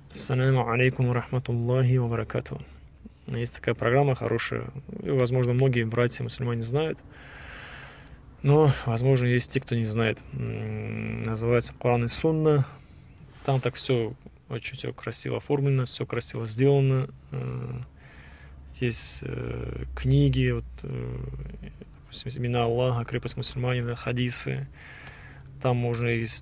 Ассаляму алейкум рахматуллахи ва баракату. Есть такая программа хорошая, и, возможно, многие братья-мусульмане знают, но, возможно, есть те, кто не знает. Называется Коран и Сунна. Там так все очень все красиво оформлено, все красиво сделано. Есть книги, вот, допустим, имена Аллаха, крепость мусульманина, хадисы. Там можно и с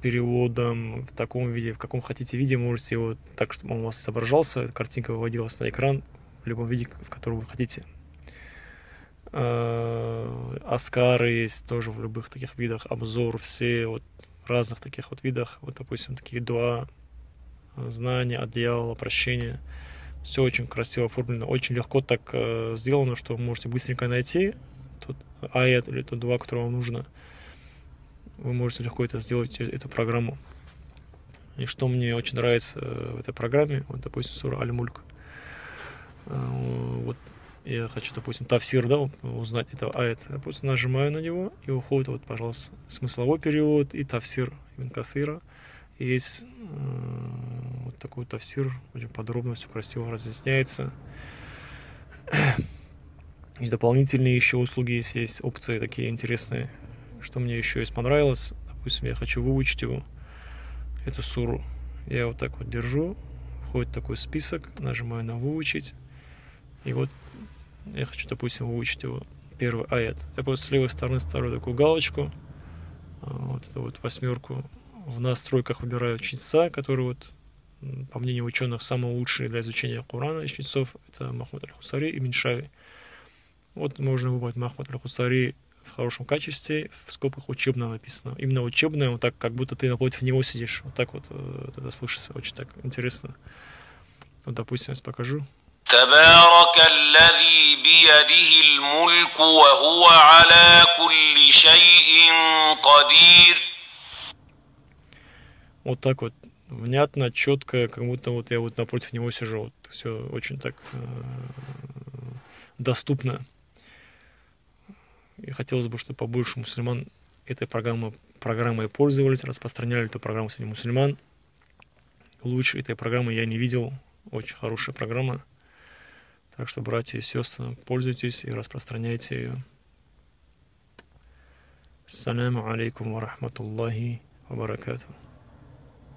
переводом в таком виде, в каком хотите виде, можете его так, чтобы он у вас изображался, картинка выводилась на экран в любом виде, в котором вы хотите. Аскары есть тоже в любых таких видах, обзор, все вот в разных таких вот видах, вот, допустим, такие дуа, знания от дьявола, прощения. Все очень красиво оформлено, очень легко так сделано, что вы можете быстренько найти тот аят или тот дуа, который вам нужно. Вы можете легко это сделать, эту программу. И что мне очень нравится в этой программе, вот, допустим, сура Аль-Мульк. Вот я хочу, допустим, тафсир, да, узнать этого аята. Допустим, нажимаю на него, и уходит, вот, пожалуйста, смысловой перевод и тафсир Ибн Каthира. И есть вот такой тафсир, очень подробно, все красиво разъясняется. И дополнительные еще услуги есть опции такие интересные. Что мне еще есть понравилось, допустим, я хочу выучить его, эту суру. Я вот так вот держу, входит такой список, нажимаю на выучить, и вот я хочу, допустим, выучить его первый аят. Я просто с левой стороны ставлю такую галочку, вот эту вот 8, в настройках выбираю чтеца, который вот, по мнению ученых, самый лучший для изучения Корана из чтецов, это Махмуд аль-Хусари и Миншави. Вот можно выбрать Махмуд аль-Хусари в хорошем качестве, в скобках учебно написано. Именно учебное, вот так, как будто ты напротив него сидишь. Вот так вот это слышится, очень так интересно. Вот, допустим, я покажу. تبارك الذي بيده الملك وهو على كل شيء قدير. Вот так вот внятно, четко, как будто вот я вот напротив него сижу. Вот все очень так доступно. И хотелось бы, чтобы побольше мусульман этой программой пользовались, распространяли эту программу среди мусульман. Лучше этой программы я не видел. Очень хорошая программа. Так что, братья и сестры, пользуйтесь и распространяйте ее. Ассаляму алейкум ва рахматуллахи ва баракату.